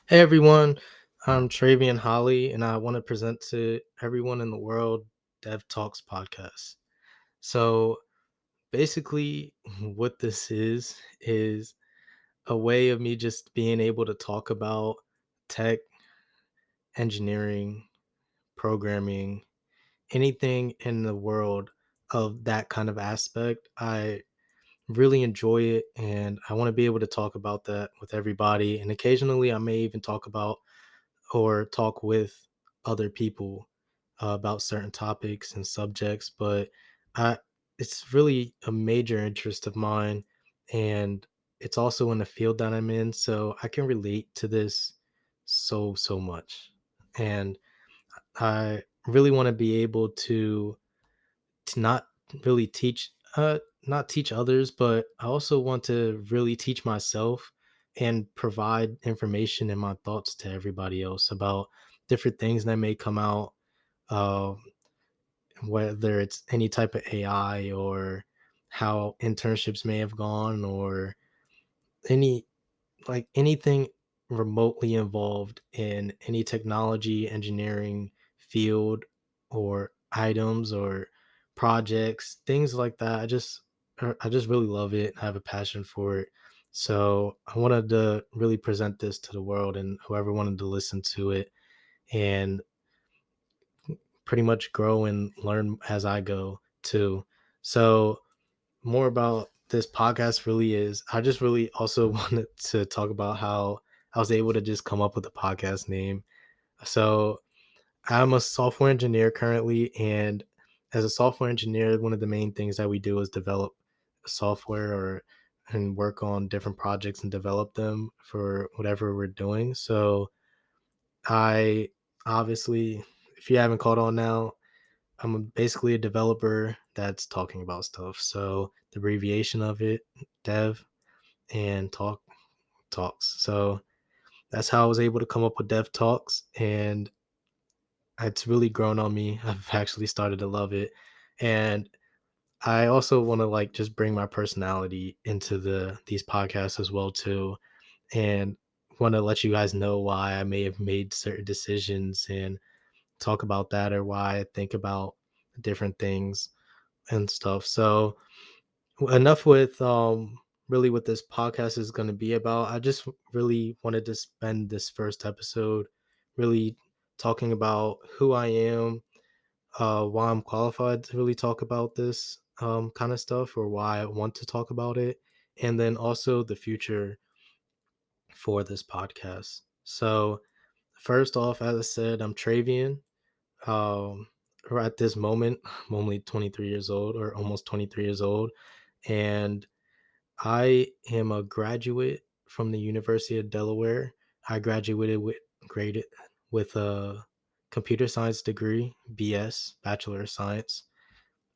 Hey everyone, I'm Treavien Holley, and I want to present to everyone in the world DevTalks podcast. So basically, what this is a way of me just being able to talk about tech, engineering, programming, anything in the world of that kind of aspect. I really enjoy it, and I want to be able to talk about that with everybody. And occasionally, I may even talk about or talk with other people about certain topics and subjects, but I it's really a major interest of mine, and it's also in the field that I'm in, so I can relate to this so much. And I really want to be able to not really teach not teach others, but I also want to really teach myself and provide information and my thoughts to everybody else about different things that may come out, um, whether it's any type of AI or how internships may have gone or any like anything remotely involved in any technology, engineering field or items or projects, things like that. I just really love it. I have a passion for it. So I wanted to really present this to the world and whoever wanted to listen to it and pretty much grow and learn as I go too. So more about this podcast really is I just really also wanted to talk about how I was able to just come up with a podcast name. So I'm a software engineer currently, and as a software engineer, one of the main things that we do is develop software or and work on different projects and develop them for whatever we're doing. So I obviously, if you haven't caught on now, basically a developer that's talking about stuff. So the abbreviation of it, dev and talks. So that's how I was able to come up with Dev Talks, and it's really grown on me. I've actually started to love it, and I also want to like just bring my personality into these podcasts as well too, and want to let you guys know why I may have made certain decisions and talk about that or why I think about different things and stuff. So enough with really what this podcast is going to be about. I just really wanted to spend this first episode really talking about who I am, why I'm qualified to really talk about this kind of stuff or why I want to talk about it, and then also the future for this podcast. So first off, as I said, I'm Treavien. um or at this moment I'm only 23 years old or almost 23 years old, and I am a graduate from the University of Delaware. I graduated graded with a computer science degree, BS, Bachelor of Science,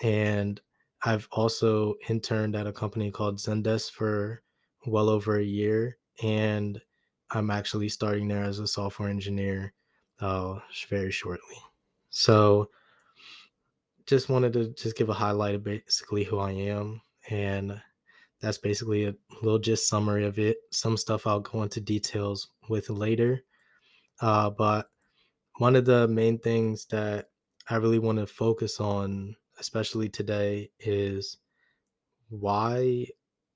and I've also interned at a company called Zendesk for well over a year, and I'm actually starting there as a software engineer very shortly. So just wanted to just give a highlight of basically who I am, and that's basically a little just summary of it. Some stuff I'll go into details with later. But one of the main things that I really want to focus on, especially today, is why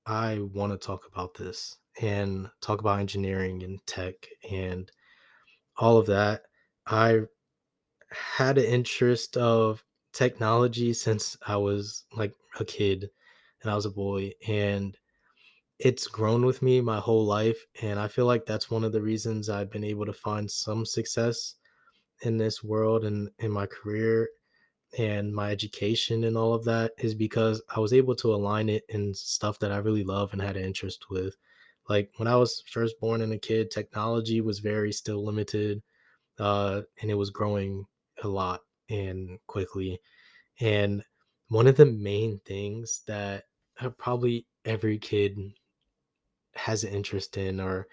I want to talk about this and talk about engineering and tech and all of that. I had an interest of technology since I was like a kid and I was a boy, and it's grown with me my whole life, and I feel like that's one of the reasons I've been able to find some success in this world and in my career and my education and all of that is because I was able to align it in stuff that I really love and had an interest with. Like when I was first born and a kid, technology was very still limited, and it was growing a lot and quickly. And one of the main things that probably every kid has an interest in or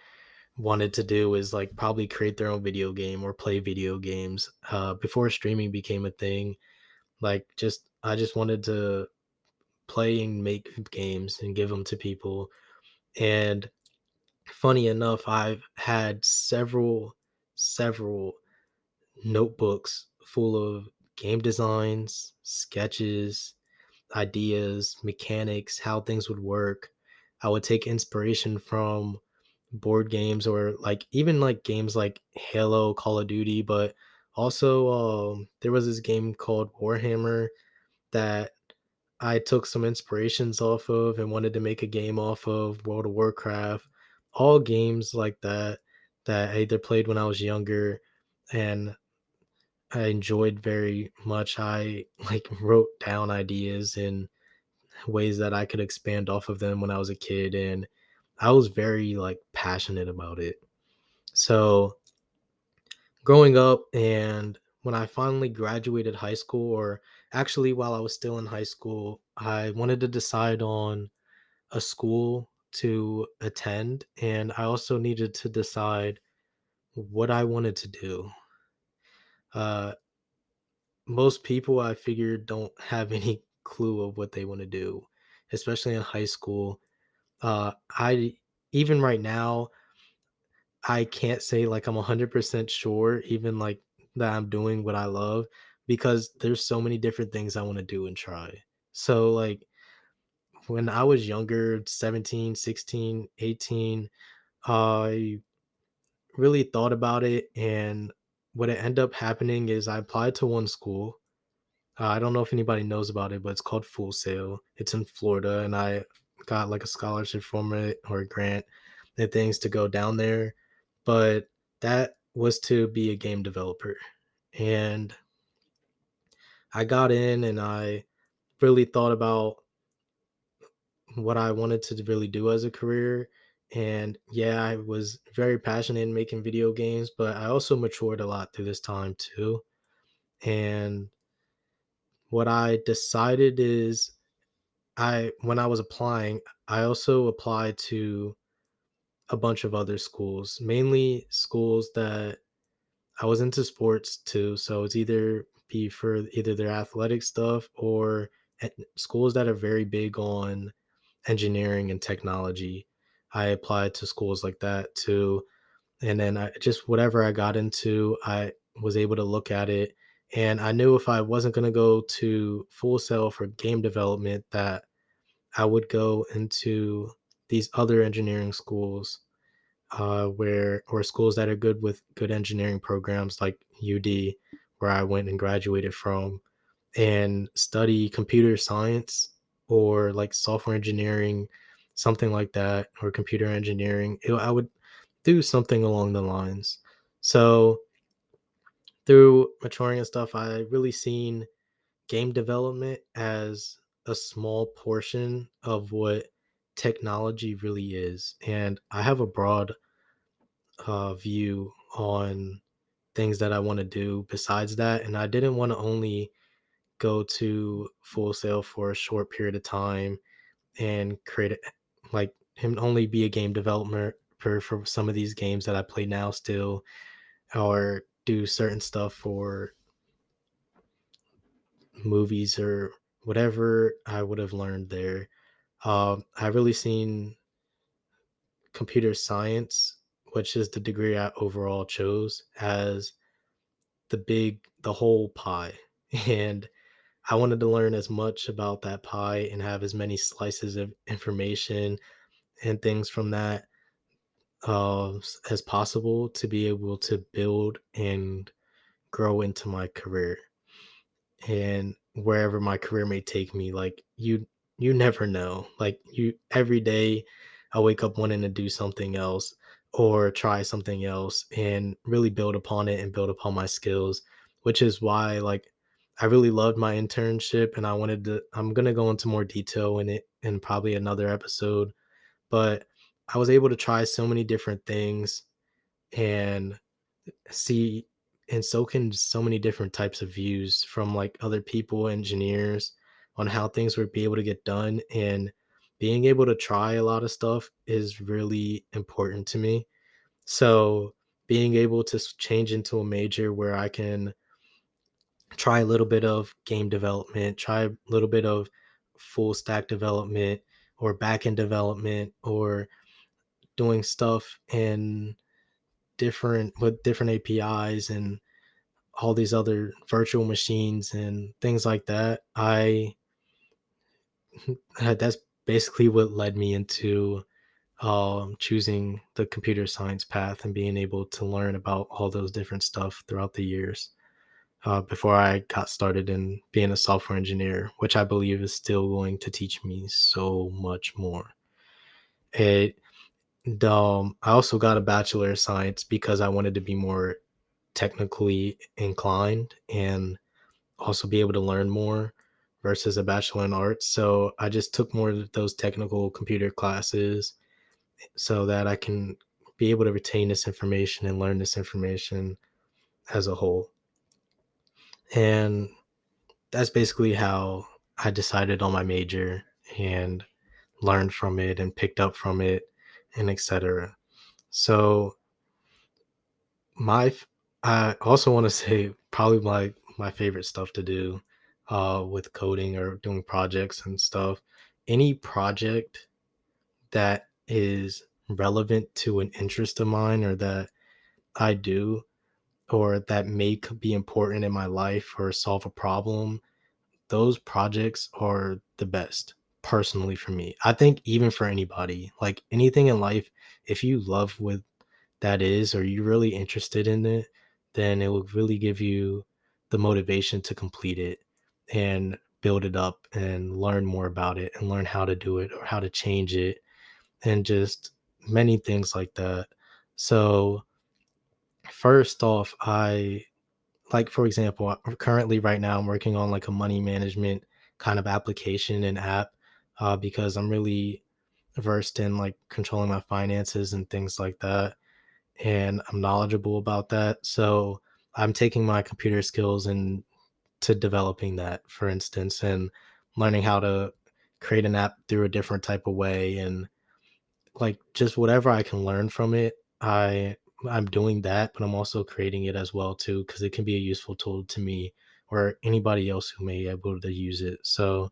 wanted to do is like probably create their own video game or play video games before streaming became a thing. Like just I just wanted to play and make games and give them to people. And funny enough, I've had several notebooks full of game designs, sketches, ideas, mechanics, how things would work. I would take inspiration from board games or like even like games like Halo, Call of Duty, but also there was this game called Warhammer that I took some inspirations off of and wanted to make a game off of. World of Warcraft, all games like that that I either played when I was younger and I enjoyed very much. I like wrote down ideas and ways that I could expand off of them when I was a kid, and I was very like passionate about it. So growing up and when I finally graduated high school, or actually while I was still in high school, I wanted to decide on a school to attend, and I also needed to decide what I wanted to do. Uh, Most people I figured don't have any clue of what they want to do, especially in high school. I even right now, I can't say like I'm 100% sure, even like that I'm doing what I love because there's so many different things I want to do and try. So, like, when I was younger, 17, 16, 18, I really thought about it. And what it ended up happening is I applied to one school. I don't know if anybody knows about it, but it's called Full Sail. It's in Florida, and I got like a scholarship from it or a grant and things to go down there. But that was to be a game developer. And I got in and I really thought about what I wanted to really do as a career. And yeah, I was very passionate in making video games, but I also matured a lot through this time too. And what I decided is I when I was applying, I also applied to a bunch of other schools, mainly schools that I was into sports too. So it's either be for either their athletic stuff or schools that are very big on engineering and technology. I applied to schools like that too. And then I just whatever I got into, I was able to look at it. And I knew if I wasn't going to go to Full Sail for game development, that I would go into these other engineering schools, where or schools that are good with good engineering programs like UD, where I went and graduated from, and study computer science or like software engineering, something like that, or computer engineering. I would do something along the lines. So through maturing and stuff, I really seen game development as a small portion of what technology really is. And I have a broad view on things that I want to do besides that. And I didn't want to only go to Full Sail for a short period of time and create it like him only be a game developer for some of these games that I play now still, or do certain stuff for movies or whatever I would have learned there. I really seen computer science, which is the degree I overall chose, as the whole pie. And I wanted to learn as much about that pie and have as many slices of information and things from that as possible to be able to build and grow into my career and wherever my career may take me. Like you never know, like you every day I wake up wanting to do something else or try something else and really build upon it and build upon my skills, which is why like I really loved my internship. And I'm going to go into more detail in it in probably another episode, but I was able to try so many different things and see and soak in so many different types of views from like other people, engineers, on how things would be able to get done. And being able to try a lot of stuff is really important to me. So being able to change into a major where I can try a little bit of game development, try a little bit of full stack development or back end development, or doing stuff in different APIs and all these other virtual machines and things like that, I that's basically what led me into choosing the computer science path and being able to learn about all those different stuff throughout the years before I got started in being a software engineer, which I believe is still going to teach me so much more. It I also got a bachelor of science because I wanted to be more technically inclined and also be able to learn more versus a bachelor in arts. So I just took more of those technical computer classes so that I can be able to retain this information and learn this information as a whole. And that's basically how I decided on my major and learned from it and picked up from it and etc. So my I also want to say probably my favorite stuff to do with coding or doing projects and stuff. Any project that is relevant to an interest of mine or that I do or that be important in my life or solve a problem, those projects are the best personally for me. I think even for anybody, like anything in life, if you love what that is or you're really interested in it, then it will really give you the motivation to complete it and build it up and learn more about it and learn how to do it or how to change it and just many things like that. So, first off, I like, for example, currently right now I'm working on like a money management kind of application and app because I'm really versed in like controlling my finances and things like that. And I'm knowledgeable about that. So I'm taking my computer skills and to developing that, for instance, and learning how to create an app through a different type of way and like just whatever I can learn from it. I'm doing that, but I'm also creating it as well too because it can be a useful tool to me or anybody else who may be able to use it. So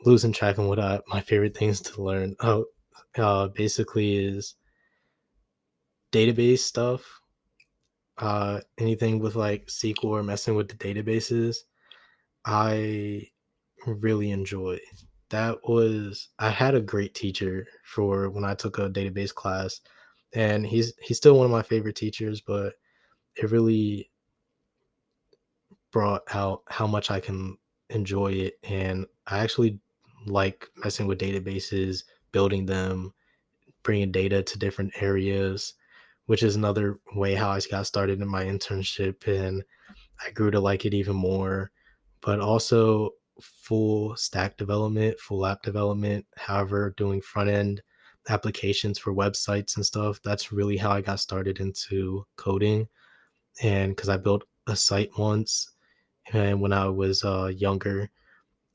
losing track of what my favorite things to learn. Basically is database stuff. Anything with like SQL or messing with the databases, I really enjoy. I had a great teacher for when I took a database class, and he's still one of my favorite teachers, but it really brought out how much I can enjoy it. And I actually like messing with databases, building them, bringing data to different areas, which is another way how I got started in my internship. And I grew to like it even more, but also full app development, however, doing front end applications for websites and stuff. That's really how I got started into coding. And because I built a site once and when I was younger,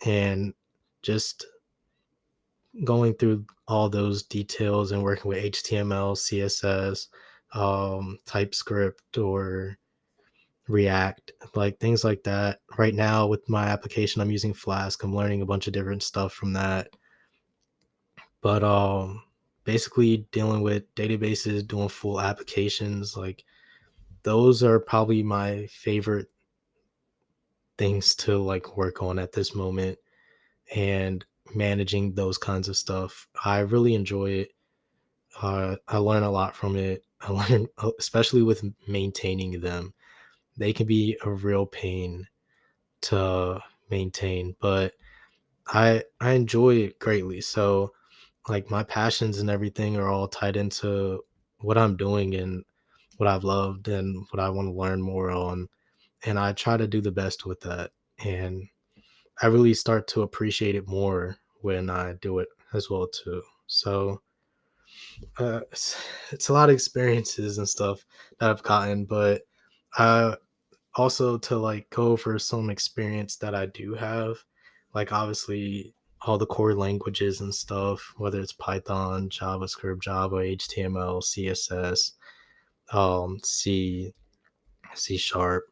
and just going through all those details and working with HTML, CSS, TypeScript, or React, like things like that. Right now, with my application, I'm using Flask. I'm learning a bunch of different stuff from that. But basically, dealing with databases, doing full applications, like those are probably my favorite things to like work on at this moment. And managing those kinds of stuff, I really enjoy it. I learn a lot from it. I learn, especially with maintaining them. They can be a real pain to maintain, but I enjoy it greatly. So like my passions and everything are all tied into what I'm doing and what I've loved and what I want to learn more on. And I try to do the best with that. And I really start to appreciate it more when I do it as well too. So it's a lot of experiences and stuff that I've gotten, but uh also to like go over some experience that I do have, like obviously all the core languages and stuff, whether it's Python, JavaScript, Java, HTML, CSS, C, C sharp,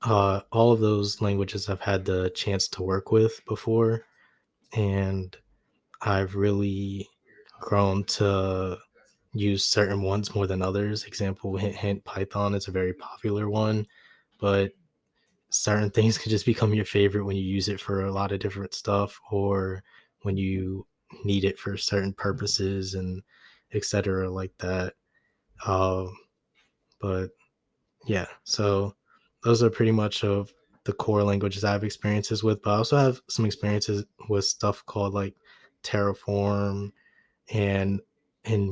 all of those languages I've had the chance to work with before, and I've really grown to use certain ones more than others. Example, hint, hint, Python is a very popular one, but certain things can just become your favorite when you use it for a lot of different stuff or when you need it for certain purposes and etc. like that. Um, but yeah, so those are pretty much of the core languages I have experiences with, but I also have some experiences with stuff called like Terraform and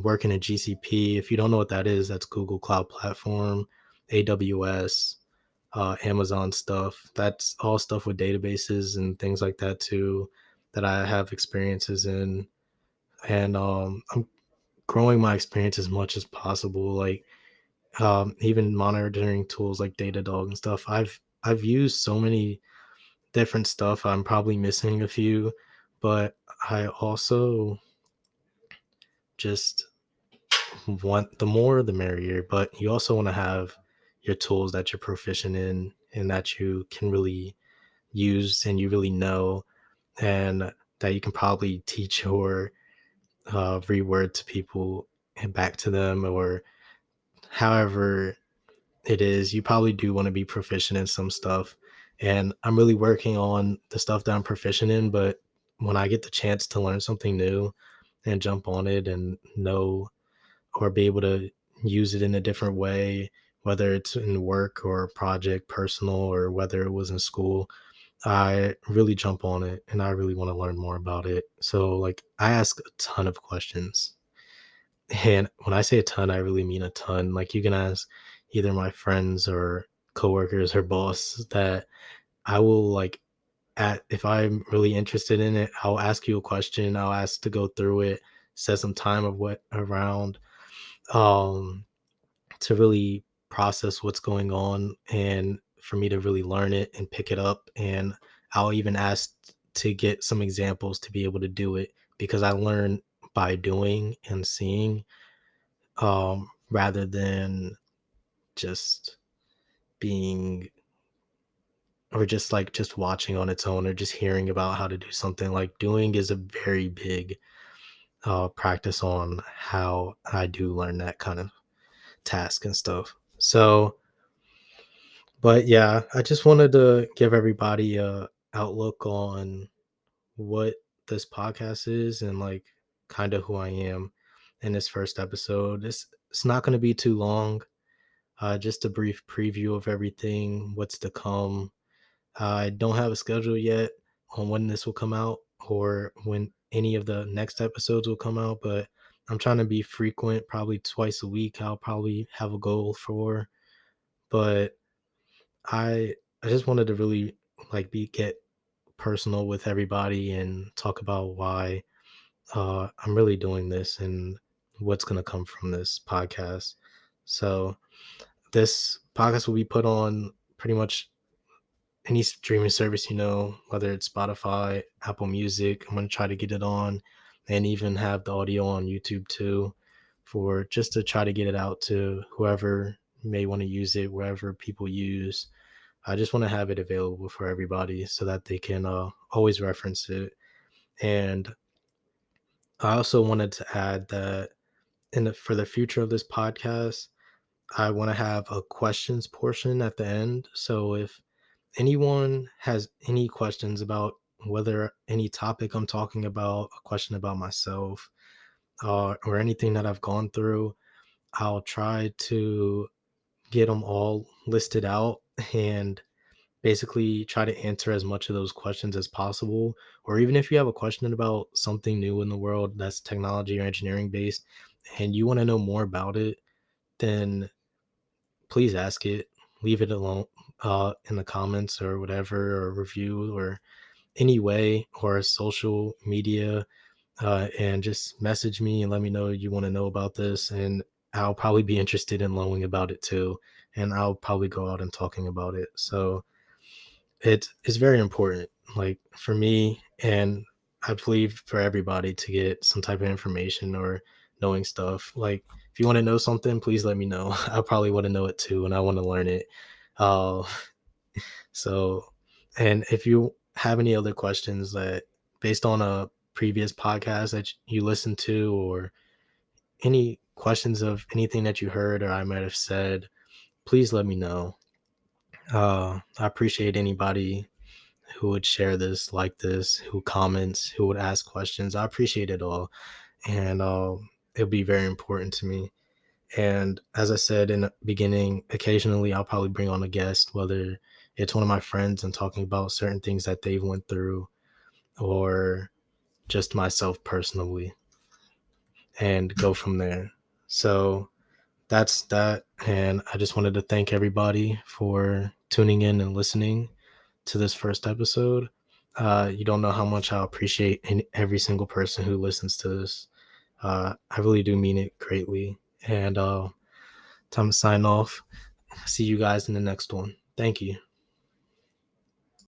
working in GCP. If you don't know what that is, that's Google Cloud Platform, AWS, Amazon stuff. That's all stuff with databases and things like that too that I have experiences in. And I'm growing my experience as much as possible. Like even monitoring tools like Datadog and stuff. I've used so many different stuff. I'm probably missing a few, but I also just want the more the merrier. But you also want to have your tools that you're proficient in and that you can really use and you really know, and that you can probably teach or reword to people and back to them, or however it is. You probably do want to be proficient in some stuff. And I'm really working on the stuff that I'm proficient in, but when I get the chance to learn something new and jump on it and know or be able to use it in a different way, whether it's in work or project, personal, or whether it was in school, I really jump on it and I really want to learn more about it. So, like, I ask a ton of questions. And when I say a ton, I really mean a ton. Like, you can ask either my friends or coworkers or boss that I will like at if I'm really interested in it, I'll ask you a question. I'll ask to go through it, set some time of what around um to really process what's going on and for me to really learn it and pick it up. And I'll even ask to get some examples to be able to do it because I learn by doing and seeing rather than just being or just like just watching on its own or just hearing about how to do something. Like doing is a very big practice on how I do learn that kind of task and stuff. So but yeah, I just wanted to give everybody a outlook on what this podcast is and like kind of who I am in this first episode. It's not going to be too long. Just a brief preview of everything, what's to come. I don't have a schedule yet on when this will come out or when any of the next episodes will come out, but I'm trying to be frequent, probably twice a week. I'll probably have a goal for, but I just wanted to really like be get personal with everybody and talk about why I'm really doing this and what's going to come from this podcast. So this podcast will be put on pretty much any streaming service, whether it's Spotify, Apple Music. I'm going to try to get it on and even have the audio on YouTube too for just to try to get it out to whoever may want to use it, wherever people use. I just want to have it available for everybody so that they can always reference it. And I also wanted to add that for the future of this podcast, I want to have a questions portion at the end. So if anyone has any questions about whether any topic I'm talking about, a question about myself, or anything that I've gone through, I'll try to get them all listed out and basically try to answer as much of those questions as possible. Or even if you have a question about something new in the world that's technology or engineering based and you want to know more about it, then please ask it. Leave it alone in the comments or whatever, or review or any way, or social media, and just message me and let me know you want to know about this. And I'll probably be interested in knowing about it too. And I'll probably go out and talking about it. So it's very important, like for me, and I believe for everybody to get some type of information or knowing stuff. Like if you want to know something, please let me know. I probably want to know it too, and I want to learn it. Uh, so, and if you have any other questions that based on a previous podcast that you listened to, or any questions of anything that you heard or I might have said, please let me know. I appreciate anybody who would share this, like this, who comments, who would ask questions. I appreciate it all. And it'll be very important to me. And as I said in the beginning, occasionally I'll probably bring on a guest, whether it's one of my friends and talking about certain things that they've went through, or just myself personally, and go from there. So that's that. And I just wanted to thank everybody for tuning in and listening to this first episode. You don't know how much I appreciate every single person who listens to this. I really do mean it greatly. And time to sign off. See you guys in the next one. Thank you.